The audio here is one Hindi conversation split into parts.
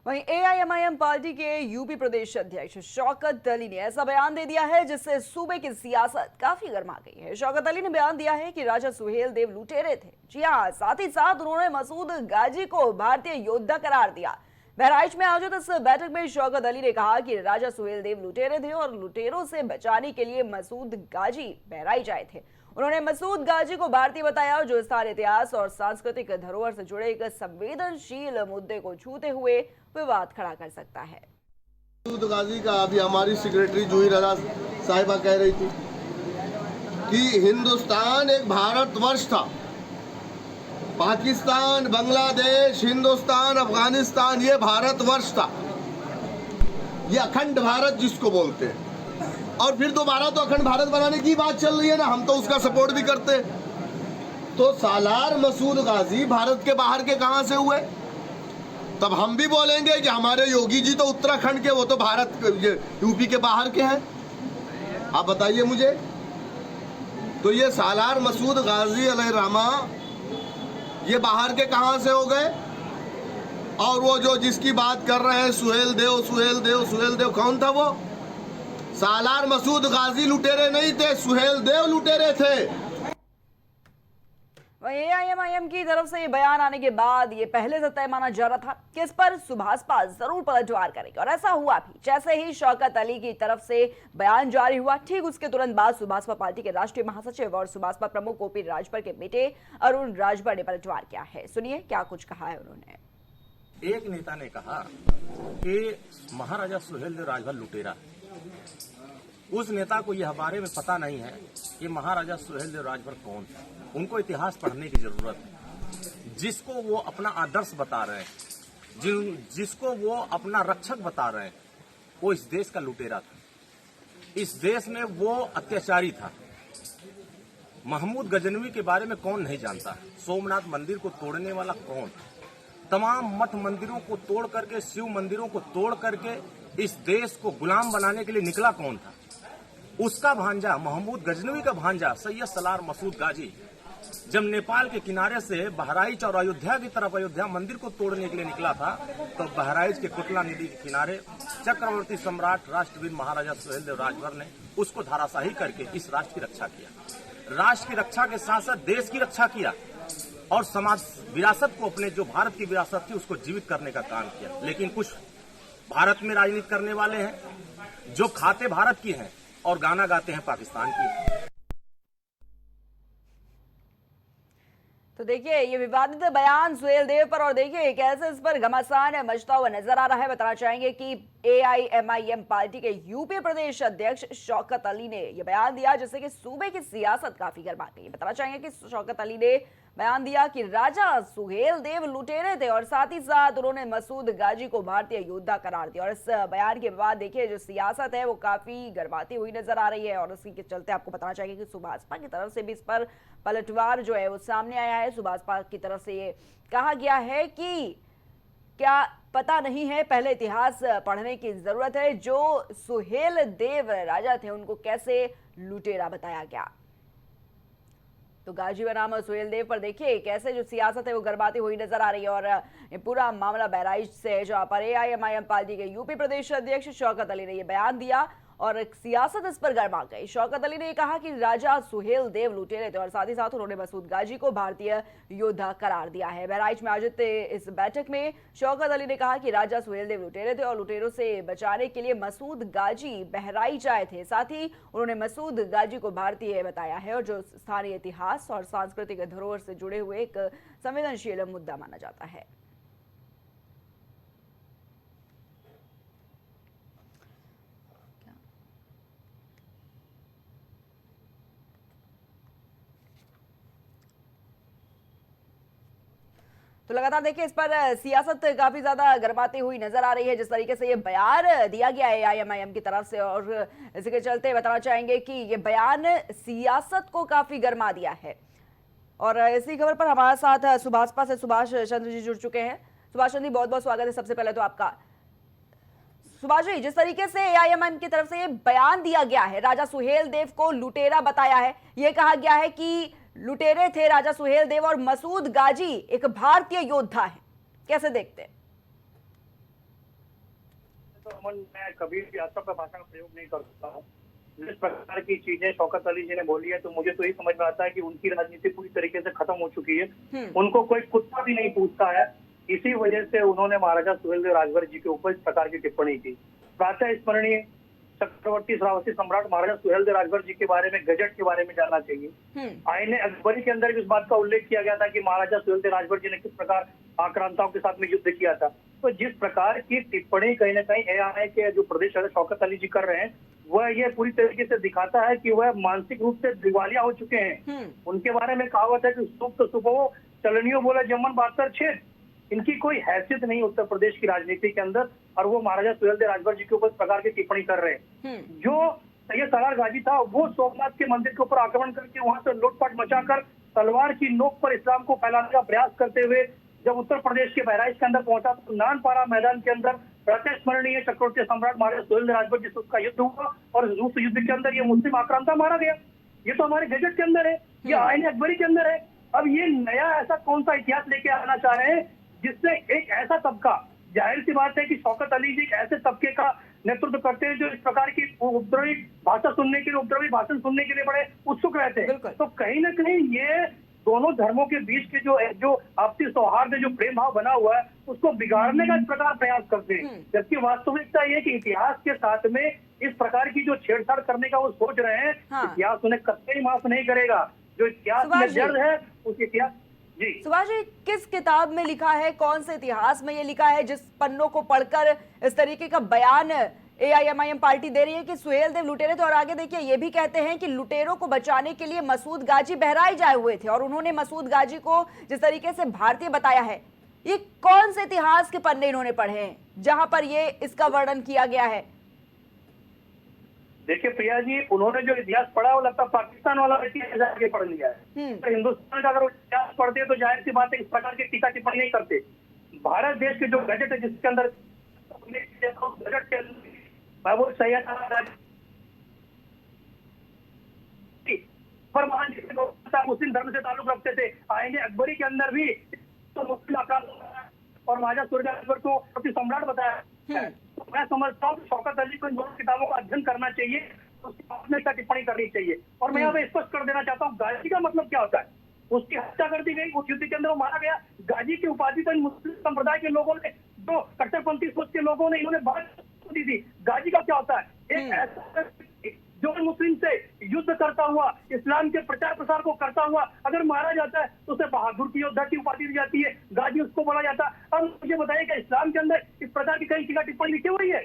वहीं एआईएमआईएम पार्टी के यूपी प्रदेश अध्यक्ष शौकत अली ने ऐसा बयान दे दिया है जिससे सूबे की सियासत काफी गर्मा गई है। शौकत अली ने बयान दिया है कि राजा सुहेल देव लुटेरे थे। जी हां, साथ ही साथ उन्होंने मसूद गाजी को भारतीय योद्धा करार दिया। बहराइच में आयोजित इस बैठक में शौकत अली ने कहा कि राजा सुहेल देव लुटेरे थे और लुटेरों से बचाने के लिए मसूद गाजी बहराइच आए थे। उन्होंने मसूद गाजी को भारतीय बताया जो स्थानीय इतिहास और सांस्कृतिक धरोहर से जुड़े एक संवेदनशील मुद्दे को छूते हुए विवाद खड़ा कर सकता है। मसूद गाजी का अभी हमारी सेक्रेटरी जूही रजा साहिबा कह रही थी कि हिंदुस्तान एक भारतवर्ष था। पाकिस्तान, बांग्लादेश, हिंदुस्तान, अफगानिस्तान ये भारतवर्ष था। ये अखंड भारत जिसको बोलते हैं। और फिर दोबारा तो अखंड भारत बनाने की बात चल रही है ना, हम तो उसका सपोर्ट भी करते हैं। तो सालार मसूद गाजी भारत के बाहर के कहां से हुए? तब हम भी बोलेंगे कि हमारे योगी जी तो उत्तराखंड के, वो तो भारत यूपी के बाहर के हैं। आप बताइए मुझे। तो ये सालार मसूद गाजी अलैहिर्रहमा ये बाहर के कहां से हो गए? और वो जो जिसकी बात कर रहे हैं सुहेल देव, सुहेल देव, सुहेल देव, कौन था वो? सालार मसूद गाजी लुटेरे नहीं थे, सुहेल देव लुटेरे थे। वहीं एआईएमआईएम की तरफ से ये बयान आने के बाद ये पहले से तय माना जा रहा था कि इस पर सुभाषपा जरूर पलटवार करेगी और ऐसा हुआ भी। जैसे ही शौकत अली की तरफ से बयान जारी हुआ, ठीक उसके तुरंत बाद सुभाषपा पार्टी के राष्ट्रीय महासचिव और सुभाषपा प्रमुख ओपी राजभर के बेटे अरुण राजभर ने पलटवार किया है। सुनिए क्या कुछ कहा है उन्होंने। एक नेता ने कहा कि महाराजा सुहेल देव राजभर लुटेरा। उस नेता को यह बारे में पता नहीं है कि महाराजा सुहेल देव राजभर कौन है। उनको इतिहास पढ़ने की जरूरत है। जिसको वो अपना आदर्श बता रहे हैं, जिसको वो अपना रक्षक बता रहे हैं, वो इस देश का लुटेरा था। इस देश में वो अत्याचारी था। महमूद गजनवी के बारे में कौन नहीं जानता? सोमनाथ मंदिर को तोड़ने वाला कौन? तमाम मठ मंदिरों को तोड़ करके, शिव मंदिरों को तोड़ करके इस देश को गुलाम बनाने के लिए निकला कौन था? उसका भांजा, महमूद गजनवी का भांजा सैयद सालार मसूद गाजी जब नेपाल के किनारे से बहराइच और अयोध्या की तरफ, अयोध्या मंदिर को तोड़ने के लिए निकला था, तो बहराइच के कुतला नदी के किनारे चक्रवर्ती सम्राट राष्ट्रवीर महाराजा सुहेल देव राजभर ने उसको धाराशाही करके इस राष्ट्र की रक्षा किया। राष्ट्र की रक्षा के साथ साथ देश की रक्षा किया और समाज विरासत को, अपने जो भारत की विरासत थी उसको जीवित करने का काम किया। लेकिन कुछ भारत में राजनीति करने वाले हैं जो खाते भारत की हैं और गाना गाते हैं पाकिस्तान की। तो देखिए ये विवादित बयान सुहेल देव पर, और देखिए कैसे इस पर घमासान मचता हुआ नजर आ रहा है। बताना चाहेंगे कि एआईएमआईएम पार्टी के यूपी प्रदेश अध्यक्ष शौकत अली ने यह बयान दिया जिससे कि सूबे की सियासत काफी गर्मा गई। बताना चाहेंगे कि शौकत अली ने बयान दिया कि राजा सुहेल देव लुटेरे थे और साथ ही साथ उन्होंने मसूद गाजी को भारतीय योद्धा करार दिया। और इस बयान के बाद देखिए जो सियासत है वो काफी गर्माती हुई नजर आ रही है और उसी के चलते आपको बताना चाहिए कि सुभाषपा की तरफ से भी इस पर पलटवार जो है वो सामने आया है। सुभाषपा की तरफ से ये कहा गया है कि क्या पता नहीं है, पहले इतिहास पढ़ने की जरूरत है। जो सुहेल देव राजा थे उनको कैसे लुटेरा बताया गया। तो गाजी बनाम सुहेल देव पर देखिए कैसे जो सियासत है वो गर्माती हुई नजर आ रही है। और ये पूरा मामला बहराइच से है जहां पर एआईएमआईएम पार्टी के यूपी प्रदेश अध्यक्ष शौकत अली ने ये बयान दिया और सियासत इस पर गर्मा गई। शौकत अली ने कहा कि राजा सुहेल देव लुटेरे थे और साथ ही साथ उन्होंने मसूद गाजी को भारतीय योद्धा करार दिया है। बहराइच में आयोजित इस बैठक में शौकत अली ने कहा कि राजा सुहेल देव लुटेरे थे और लुटेरों से बचाने के लिए मसूद गाजी बहराइच आए थे। साथ ही उन्होंने मसूद गाजी को भारतीय बताया है और जो स्थानीय इतिहास और सांस्कृतिक धरोहर से जुड़े हुए एक संवेदनशील मुद्दा माना जाता है। तो लगातार देखिए इस पर सियासत काफी ज्यादा गर्माती हुई नजर आ रही है जिस तरीके से ये बयान दिया गया है एआईएमआईएम की तरफ से। और इसी के चलते बताना चाहेंगे कि ये बयान सियासत को काफी गर्मा दिया है। और इसी खबर पर हमारे साथ सुभाषपा से सुभाष चंद्र जी जुड़ चुके हैं। सुभाष चंद्र जी बहुत बहुत स्वागत है सबसे पहले तो आपका। सुभाष जी, जिस तरीके से एआईएमआईएम की तरफ से ये बयान दिया गया है, राजा सुहेल देव को लुटेरा बताया है, ये कहा गया है कि लुटेरे थे राजा सुहेल देव और मसूद गाजी एक भारतीय योद्धा है, कैसे देखते हैं? तो अमन, मैं कभी भी असभ्य भाषा का प्रयोग नहीं करता हूँ। जिस प्रकार की चीजें शौकत अली जी ने बोली है, तो मुझे तो ये समझ में आता है कि उनकी राजनीति पूरी तरीके से खत्म हो चुकी है। उनको कोई कुत्ता भी नहीं पूछता है। इसी वजह से उन्होंने महाराजा सुहेलदेव राजभर जी के ऊपर इस प्रकार की टिप्पणी की। प्रातः स्मरणीय चक्रवर्ती श्रावस्ती सम्राट महाराजा सुहेलदेव राजभर जी के बारे में, गजट के बारे में जानना चाहिए। आईने अकबरी के अंदर भी इस बात का उल्लेख किया गया था कि महाराजा सुहेलदेव राजभर जी ने किस प्रकार आक्रांताओं के साथ में युद्ध किया था। तो जिस प्रकार की टिप्पणी कहीं ना कहीं एआईए के जो प्रदेश अध्यक्ष शौकत अली जी कर रहे हैं, वह ये पूरी तरीके से दिखाता है कि वह मानसिक रूप से दिवालिया हो चुके हैं। उनके बारे में कहावत है कि सुप्त सुपो चलनियो बोला जमन बातर छेद। इनकी कोई हैसियत नहीं उत्तर प्रदेश की राजनीति के अंदर, और वो महाराजा सुहेलदेव राजभर जी के ऊपर इस प्रकार की टिप्पणी कर रहे हैं। जो सैयद सलार गाजी था, वो सोमनाथ के मंदिर के ऊपर आक्रमण करके वहां से लूटपाट मचाकर तलवार की नोक पर इस्लाम को फैलाने का प्रयास करते हुए जब उत्तर प्रदेश के बहराइच के अंदर पहुंचा, तो नानपारा मैदान के अंदर प्रातःस्मरणीय चक्रवर्ती सम्राट महाराजा सुहेलदेव राजभर जी से उसका युद्ध हुआ, और उस युद्ध के अंदर ये मुस्लिम आक्रांता मारा गया। ये तो हमारे गजट के अंदर है, ये आईने अकबरी के अंदर है। अब ये नया ऐसा कौन सा इतिहास लेके आना चाह रहे हैं जिससे एक ऐसा तबका, जाहिर सी बात है कि शौकत अली जी एक ऐसे तबके का नेतृत्व करते हैं जो इस प्रकार की उपद्रवी भाषा सुनने के लिए, उपद्रवी भाषण सुनने के लिए बड़े उत्सुक रहते हैं। तो कहीं ना कहीं ये दोनों धर्मों के बीच के जो आपसी सौहार्द, जो प्रेम भाव बना हुआ है, उसको बिगाड़ने का इस प्रकार प्रयास करते हैं। जबकि वास्तविकता ये कि इतिहास के साथ में इस प्रकार की जो छेड़छाड़ करने का वो सोच रहे हैं, इतिहास उन्हें कतई माफ नहीं करेगा। जो इतिहास में जड़ है उस इतिहास। सुभाष जी, किस किताब में लिखा है, कौन से इतिहास में ये लिखा है जिस पन्नों को पढ़कर इस तरीके का बयान एआईएमआईएम पार्टी दे रही है कि सुहेलदेव लुटेरे थे? और आगे देखिए, ये भी कहते हैं कि लुटेरों को बचाने के लिए मसूद गाजी बहराइच आए हुए थे और उन्होंने मसूद गाजी को जिस तरीके से भारतीय बताया है, ये कौन से इतिहास के पन्ने इन्होंने पढ़े हैं जहां पर ये इसका वर्णन किया गया है? देखिए प्रिया जी, उन्होंने जो इतिहास पढ़ा वो लगता पाकिस्तान वाला इतिहास आगे पढ़ लिया है। तो हिंदुस्तान का अगर इतिहास पढ़ते तो जाहिर सी बात है इस प्रकार की टीका टिप्पणी नहीं करते। भारत देश के जो गजट है जिसके अंदर गजट के महबूब सैयद मुस्लिम धर्म से ताल्लुक रखते थे। आईने अकबरी के अंदर भी तो मुस्लिम आक्रांता और महाराजा सुहेलदेव राजभर को सम्राट बताया। तो मैं समझता हूँ शौकत अली को इन दोनों किताबों का अध्ययन करना चाहिए, उसकी बाद में इसका टिप्पणी करनी चाहिए। और मैं यहाँ पे स्पष्ट कर देना चाहता हूँ, गाजी का मतलब क्या होता है। उसकी हत्या कर दी गई, उस युद्ध के अंदर वो मारा गया। गाजी की उपाधि तो इन मुस्लिम संप्रदाय के लोगों ने, जो कट्टरपंथी सोच के लोगों ने, इन्होंने बात दी थी। गाजी का क्या होता है, एक ऐसा जो मुस्लिम से युद्ध करता हुआ, इस्लाम के प्रचार प्रसार को करता हुआ अगर मारा जाता है तो उसे बहादुर की योद्धा की उपाधि दी जाती है, गाजी उसको बोला जाता है। अब मुझे बताइए कि इस्लाम के अंदर इस प्रकार की कई टीका टिप्पणी लिखी हुई है?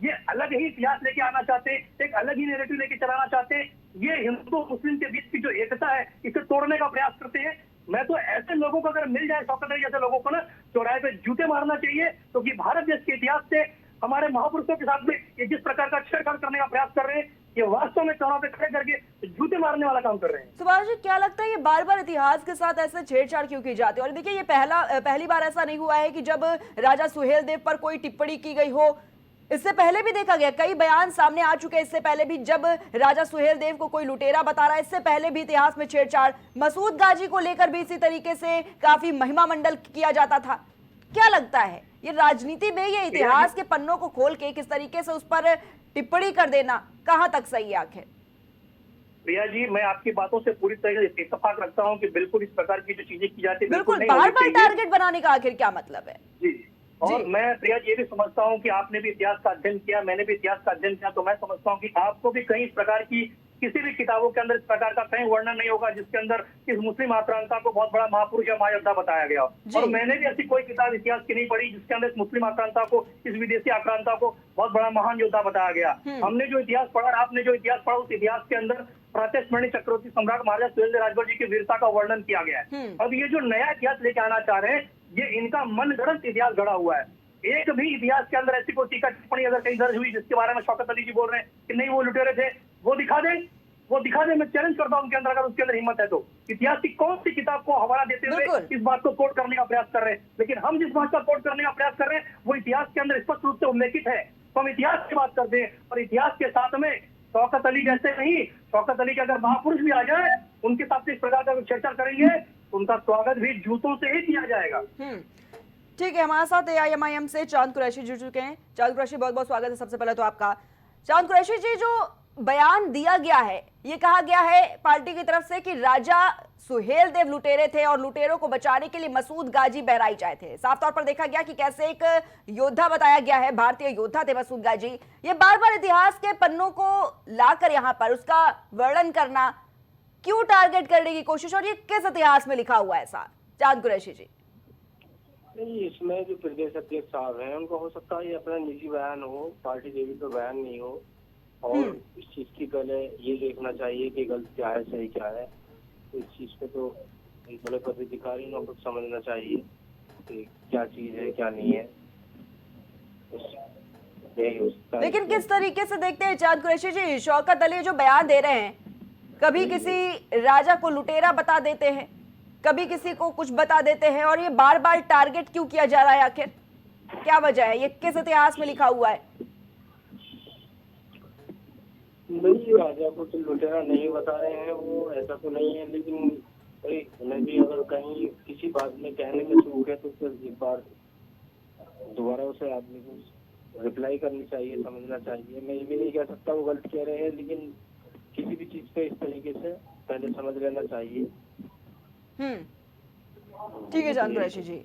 ये अलग ही इतिहास लेके आना चाहते हैं, एक अलग ही नैरेटिव लेके चलाना चाहते हैं। ये हिंदू मुस्लिम के बीच की जो एकता है इसे तोड़ने का प्रयास करते हैं। मैं तो ऐसे लोगों को अगर मिल जाए, शौकत अली जैसे लोगों को ना चौराहे पे जूते मारना चाहिए, क्योंकि भारत देश के इतिहास से हमारे महापुरुषों के साथ में ये जिस प्रकार का छेड़छाड़ करने का प्रयास कर रहे हैं, ये वास्तव में चौराहे पे खड़े करके जूते मारने वाला काम कर रहे हैं। सुभाष जी, क्या लगता है ये बार बार इतिहास के साथ ऐसे छेड़छाड़ क्यों की जाती है? और देखिए, ये पहली बार ऐसा नहीं हुआ है कि जब राजा सुहेलदेव पर कोई टिप्पणी की गई हो। इससे पहले भी देखा गया, कई बयान सामने आ चुके हैं। इससे पहले भी जब राजा सुहेलदेव को कोई लुटेरा बता रहा है, इससे पहले भी इतिहास में छेड़छाड़, मसूद गाजी को लेकर भी इसी तरीके से काफी महिमा मंडल किया जाता था। क्या लगता है, ये राजनीति में ये इतिहास के पन्नों को खोल के किस तरीके से उस पर टिप्पणी कर देना कहां तक सही है आखिर? प्रिया जी, मैं आपकी बातों से पूरी तरह से इत्तेफाक रखता हूं कि बिल्कुल इस प्रकार की जो चीजें की जाती है, बिल्कुल बार बार टारगेट बनाने का आखिर क्या मतलब है? जी, और मैं प्रिया जी ये भी समझता हूं कि आपने भी इतिहास का अध्ययन किया, मैंने भी इतिहास का अध्ययन किया, तो मैं समझता हूं कि आपको भी कहीं इस प्रकार की किसी भी किताबों के अंदर इस प्रकार का कहीं वर्णन नहीं होगा जिसके अंदर इस मुस्लिम आक्रांता को बहुत बड़ा महापुरुष या महायोद्धा बताया गया। और मैंने भी ऐसी कोई किताब इतिहास की नहीं पढ़ी जिसके अंदर इस मुस्लिम आक्रांता को, इस विदेशी आक्रांता को बहुत बड़ा महान योद्धा बताया गया। हमने जो इतिहास पढ़ा, आपने जो इतिहास पढ़ा, उस इतिहास के अंदर प्रातःस्मरणीय चक्रवर्ती सम्राट महाराजा सुहेलदेव राजभर जी की वीरता का वर्णन किया गया है। अब ये जो नया इतिहास लेके आना चाह रहे हैं, ये इनका मनगढ़ंत इतिहास गढ़ा हुआ है। एक भी इतिहास के अंदर ऐसी कोई टीका टिप्पणी अगर कहीं दर्ज हुई जिसके बारे में शौकत अली जी बोल रहे हैं कि नहीं वो लुटेरे थे, वो दिखा दे। मैं चैलेंज करता हूं उनके अंदर, अगर उसके अंदर हिम्मत है तो। इतिहास की कौन सी किताब को हवाला देते हुए इस बात को कोट करने का प्रयास कर रहे हैं? लेकिन हम जिस बात का कोट करने का प्रयास कर रहे हैं वो इतिहास के अंदर स्पष्ट रूप से उल्लेखित है। तो हम इतिहास की बात करते हैं, और इतिहास के साथ में शौकत अली जैसे नहीं, शौकत अली के अगर महापुरुष भी आ जाए, उनके साथ इस प्रकार का छेड़छाड़ करेंगे, उनका स्वागत भी जूतों से ही किया जाएगा। ठीक है, हमारे साथ AIMIM से चांद कुरैशी जुड़ चुके हैं। चांद कुरैशी, बहुत बहुत स्वागत है सबसे पहले तो आपका। चांद कुरैशी जी, जो बयान दिया गया है, ये कहा गया है पार्टी की तरफ से कि राजा सुहेल देव लुटेरे थे और लुटेरों को बचाने के लिए मसूद गाजी बहराइच आए थे। साफ तौर पर देखा गया कि कैसे एक योद्धा बताया गया है, भारतीय योद्धा थे मसूद गाजी। ये बार बार इतिहास के पन्नों को लाकर यहाँ पर उसका वर्णन करना, क्यों टारगेट करने की कोशिश, और ये किस इतिहास में लिखा हुआ है ऐसा? चांद कुरैशी जी। नहीं, इसमें जो प्रदेश अध्यक्ष साहब हैं उनको हो सकता है ये अपना निजी बयान हो, पार्टी लेवल पर बयान नहीं हो, और इस चीज की पहले ये देखना चाहिए कि गलत क्या है सही क्या है। तो इस चीज पे तो एक बड़े पदाधिकारी को खुद समझना चाहिए कि क्या चीज है क्या नहीं है। यही हो सकता है। लेकिन किस तरीके से देखते हैं चांद कुरैशी जी, शौकत अली जो बयान दे रहे हैं, कभी किसी राजा को लुटेरा बता देते हैं, कभी किसी को कुछ बता देते हैं, और ये बार बार टारगेट क्यों किया जा रहा है? आखिर क्या वजह है? ये किस इतिहास में लिखा हुआ है? नहीं, राजा को तो लुटेरा नहीं बता रहे हैं, वो ऐसा तो नहीं है, लेकिन भाई उन्हें भी अगर कहीं किसी बात में कहने में चूक है तो फिर एक बार दोबारा उसे आदमी को रिप्लाई करनी चाहिए, समझना चाहिए। मैं ये भी नहीं कह सकता वो गलत कह रहे हैं, लेकिन किसी भी चीज पे इस तरीके से पहले समझ लेना चाहिए। ठीक है चांद कुरैशी जी।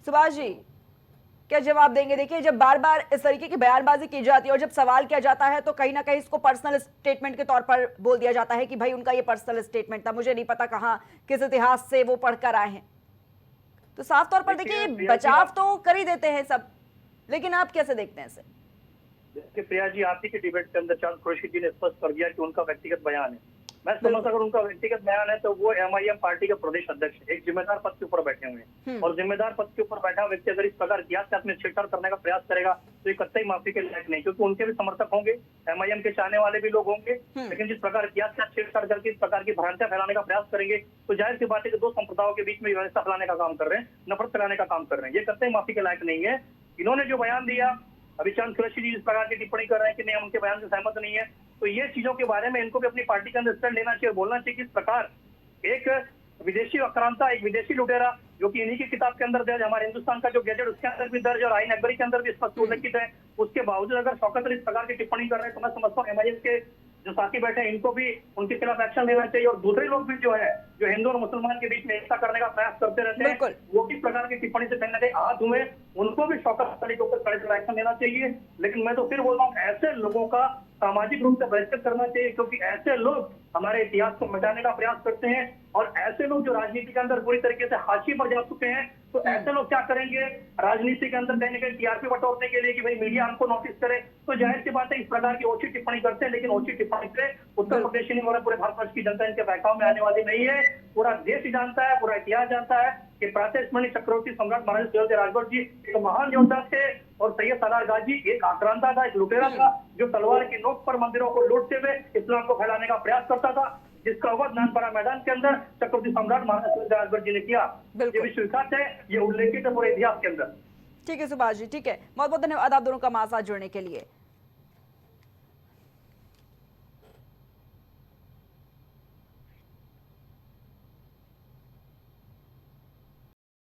सुभाष जी, क्या जवाब देंगे? देखिए, जब बार बार इस तरीके की बयानबाजी की जाती है और जब सवाल किया जाता है तो कहीं ना कहीं इसको पर्सनल स्टेटमेंट के तौर पर बोल दिया जाता है कि भाई उनका ये पर्सनल स्टेटमेंट था, मुझे नहीं पता कहाँ किस इतिहास से वो पढ़कर आए हैं। तो साफ तौर पर देखिए, बचाव तो कर ही देते हैं सब, लेकिन आप कैसे देखते हैं इसे? देखिए प्रिया जी, आप ही के डिबेट के अंदर चांद कुरैशी जी ने स्पष्ट कर दिया कि उनका व्यक्तिगत बयान है। मैं समझता अगर उनका व्यक्तिगत बयान है तो वो MIM पार्टी के प्रदेश अध्यक्ष है, एक जिम्मेदार पद के ऊपर बैठे हुए हैं, और जिम्मेदार पद के ऊपर बैठा व्यक्ति अगर इस प्रकार इतिहास के साथ में छेड़छाड़ करने का प्रयास करेगा तो ये कतई माफी के लायक नहीं, क्योंकि उनके भी समर्थक होंगे, MIM के चाहने वाले भी लोग होंगे, लेकिन जिस प्रकार इतिहास के साथ छेड़छाड़ करके इस प्रकार की भ्रांतियां फैलाने का प्रयास करेंगे तो जाहिर सी बात है कि दो संप्रदायों के बीच में व्यवस्था फैलाने का काम कर रहे हैं, नफरत फैलाने का काम कर रहे हैं। ये कतई माफी के लायक नहीं है। इन्होंने जो बयान दिया, अभी चांद कुरैशी जी इस प्रकार की टिप्पणी कर रहे हैं कि नहीं हम उनके बयान से सहमत नहीं है, तो ये चीजों के बारे में इनको भी अपनी पार्टी के अंदर स्टैंड लेना चाहिए, बोलना चाहिए कि इस प्रकार एक विदेशी आक्रांता, एक विदेशी लुटेरा, जो कि इन्हीं की किताब के अंदर दर्ज, हमारे हिंदुस्तान का जो गैजेट उसके अंदर भी दर्ज और आईन अकबरी के अंदर भी स्पष्ट उल्लेखित है, उसके बावजूद अगर शौकत अली इस प्रकार की टिप्पणी कर रहे हैं तो मैं समझता हूँ MIM के जो साथी बैठे हैं इनको भी उनके खिलाफ एक्शन लेना चाहिए। और दूसरे लोग भी जो है, जो हिंदू और मुसलमान के बीच में एकता करने का प्रयास करते रहते हैं, वो किस प्रकार की टिप्पणी से कहीं ना कहीं आहत हुए, उनको भी शौकत अली के ऊपर कड़े एक्शन लेना चाहिए। लेकिन मैं तो फिर बोल रहा हूँ, ऐसे लोगों का सामाजिक रूप से बहिष्कृत करना चाहिए, क्योंकि ऐसे लोग हमारे इतिहास को मिटाने का प्रयास करते हैं, और ऐसे लोग जो राजनीति के अंदर पूरी तरीके से हाशिए पर जा चुके हैं, तो ऐसे लोग क्या करेंगे राजनीति के अंदर कहीं ना कहीं TRP बटोरने के लिए कि भाई मीडिया हमको नोटिस करे, तो जाहिर सी बात है इस प्रकार की ओछी टिप्पणी करते हैं। लेकिन ओछी टिप्पणी से उत्तर प्रदेश ही नहीं हो रहा, पूरे भारतवर्ष की जनता इनके बहकाव में आने वाली नहीं है। पूरा देश जानता है, पूरा इतिहास जानता है कि प्रातः स्मरणीय चक्रवर्ती सम्राट महाराज सुहेलदेव राजभर जी एक महान योद्धा थे, और सैयद सालार गाजी एक आक्रांता था, एक लुटेरा था, जो तलवार की नोक पर मंदिरों को लूटते हुए इस्लाम को फैलाने का प्रयास करता था, जिसका अवध नानपारा मैदान के अंदर चक्रवर्ती सम्राट महाराज सुहेलदेव राजभर जी ने किया। ये विश्वविख्यात है, ये उल्लेखित है पूरे इतिहास के अंदर। ठीक है सुभाष जी, ठीक है, बहुत बहुत धन्यवाद आप दोनों का हमारे साथ जुड़ने के लिए।